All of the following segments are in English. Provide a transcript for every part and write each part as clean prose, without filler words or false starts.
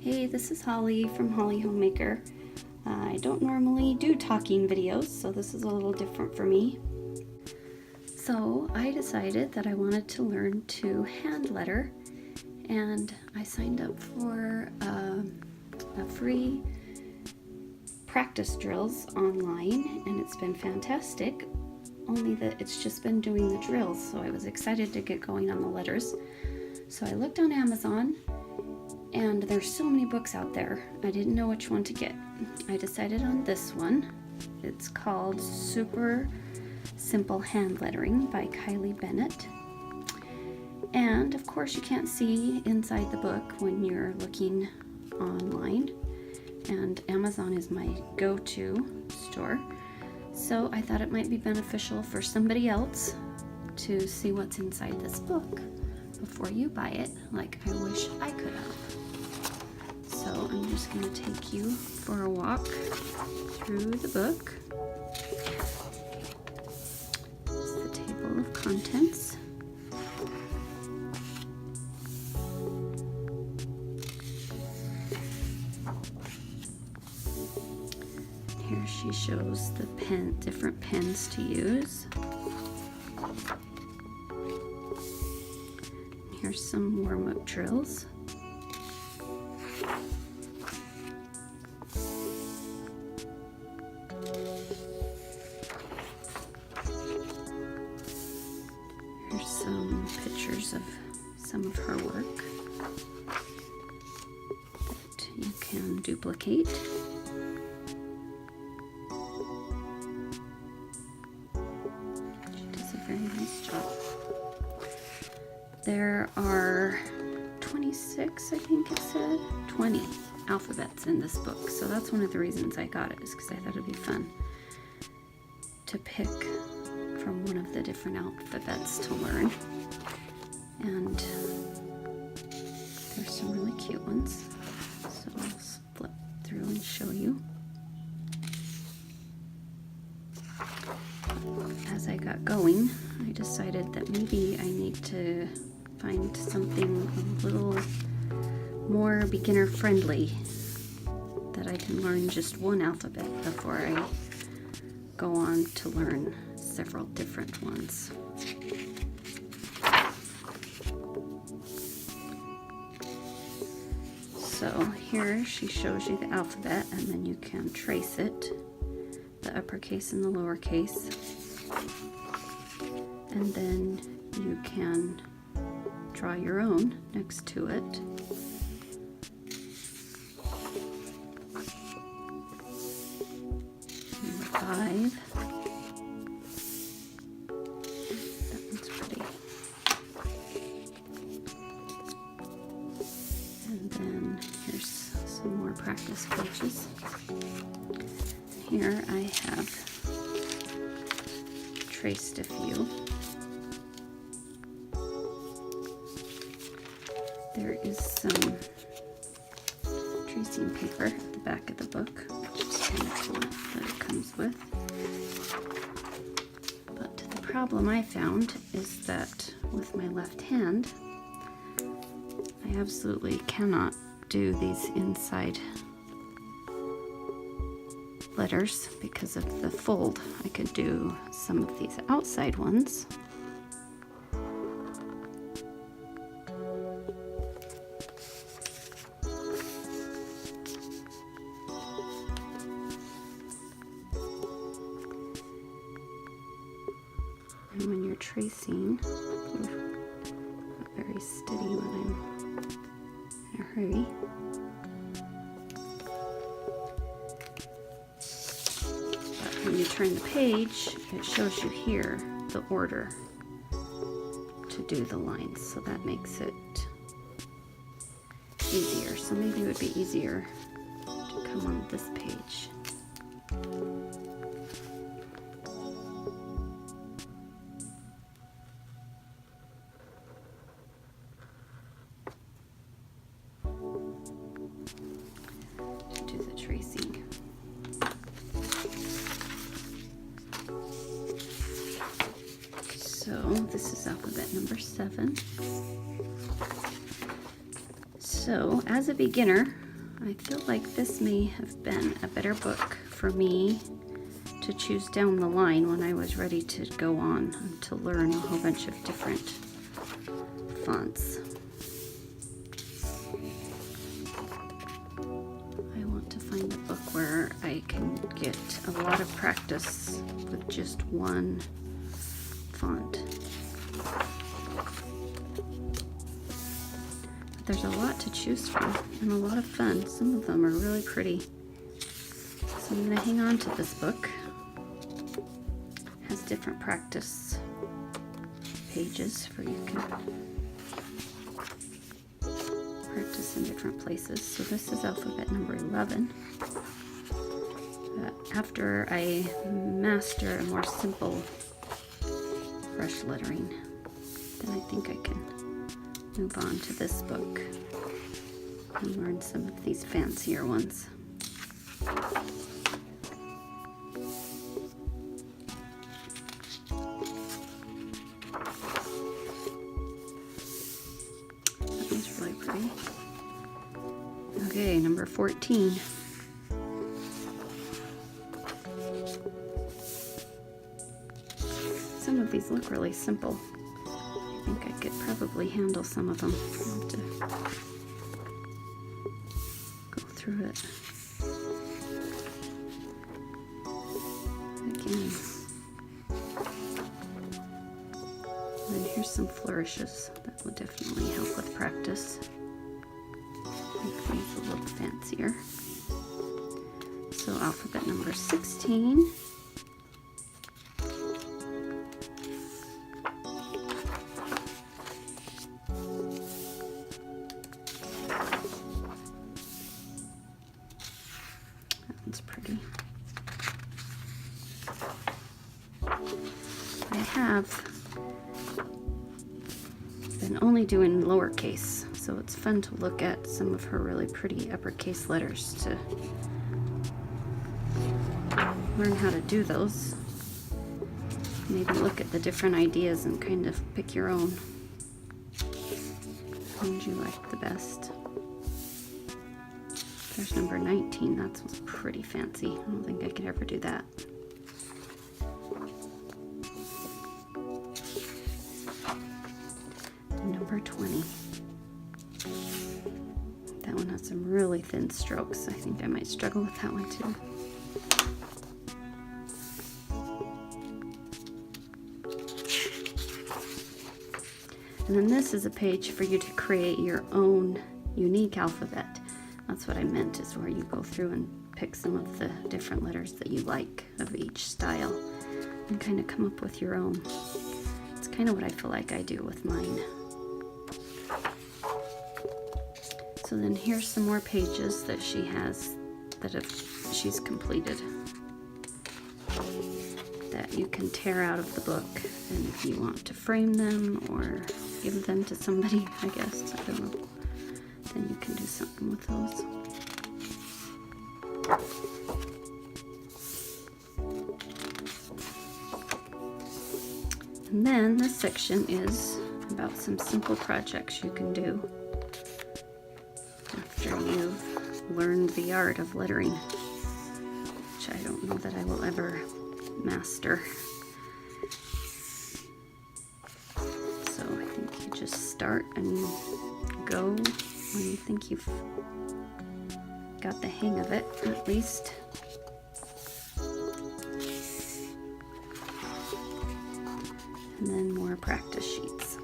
Hey, this is Holly from Holly Homemaker. I don't normally do talking videos, so this is a little different for me. So I decided that I wanted to learn to hand letter, and I signed up for a free practice drills online, and it's been fantastic, only that it's just been doing the drills, so I was excited to get going on the letters. So I looked on Amazon, and there's so many books out there. I didn't know which one to get. I decided on this one. It's called Super Simple Hand Lettering by Kiley Bennett. And of course you can't see inside the book when you're looking online. And Amazon is my go-to store. So I thought it might be beneficial for somebody else to see what's inside this book before you buy it, like I wish I could have. So I'm just going to take you for a walk through the book. It's the table of contents. Here she shows the different pens to use. Here's some warm-up drills. Here's some pictures of some of her work that you can duplicate. She does a very nice job. There are 26, I think it said, 20 alphabets in this book. So that's one of the reasons I got it, is because I thought it'd be fun to pick from one of the different alphabets to learn. And there's some really cute ones. So I'll flip through and show you. As I got going, I decided that maybe I need to find something a little more beginner friendly, that I can learn just one alphabet before I go on to learn several different ones. So here she shows you the alphabet, and then you can trace it, the uppercase and the lowercase, and then you can draw your own next to it. Number 5. That one's pretty. And then here's some more practice pages. Here I have traced a few. There is some tracing paper at the back of the book, which is kind of cool that it comes with. But the problem I found is that with my left hand, I absolutely cannot do these inside letters because of the fold. I could do some of these outside ones. And when you're tracing, not very steady when I'm in a hurry. But when you turn the page, it shows you here the order to do the lines, so that makes it easier. So maybe it would be easier to come on this page. Do the tracing. So this is alphabet number 7. So as a beginner, I feel like this may have been a better book for me to choose down the line when I was ready to go on and to learn a whole bunch of different fonts. I want to find a book where I can get a lot of practice with just one font. But there's a lot to choose from and a lot of fun. Some of them are really pretty. So I'm going to hang on to this book. It has different practice pages where you can practice in different places. So this is alphabet number 11. After I master a more simple brush lettering, then I think I can move on to this book and learn some of these fancier ones. That one's really pretty. Okay, number 14. Some of these look really simple. I think I could probably handle some of them. I'll have to go through it again. And here's some flourishes that will definitely help with practice. Make things a little fancier. So alphabet number 16. That's pretty. I have been only doing lowercase, so it's fun to look at some of her really pretty uppercase letters to learn how to do those. Maybe look at the different ideas and kind of pick your own. Which ones you like the best. There's number 19. That's pretty fancy. I don't think I could ever do that. Number 20. That one has some really thin strokes. I think I might struggle with that one too. And then this is a page for you to create your own unique alphabet. That's what I meant, is where you go through and pick some of the different letters that you like of each style and kind of come up with your own. It's kind of what I feel like I do with mine. So then here's some more pages that she has that she's completed that you can tear out of the book, and if you want to frame them or give them to somebody, I guess, I don't know, then you can do something with those. And then this section is about some simple projects you can do after you've learned the art of lettering, which I don't know that I will ever master. So I think you just start and go when you think you've got the hang of it, at least. And then more practice sheets.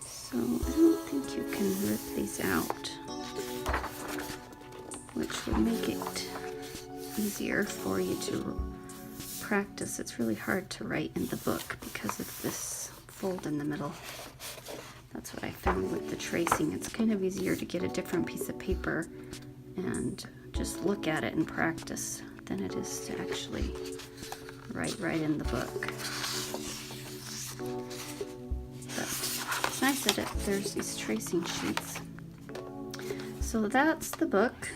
So I don't think you can rip these out, which would make it easier for you to practice. It's really hard to write in the book because of this fold in the middle. That's what I found with the tracing. It's kind of easier to get a different piece of paper and just look at it and practice than it is to actually write right in the book. But it's nice that there's these tracing sheets. So that's the book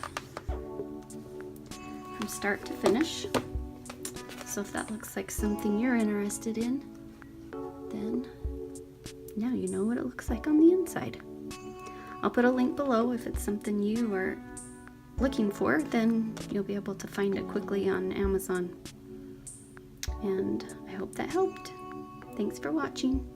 from start to finish. So if that looks like something you're interested in, then now you know what it looks like on the inside. I'll put a link below. If it's something you are looking for, then you'll be able to find it quickly on Amazon. And I hope that helped. Thanks for watching.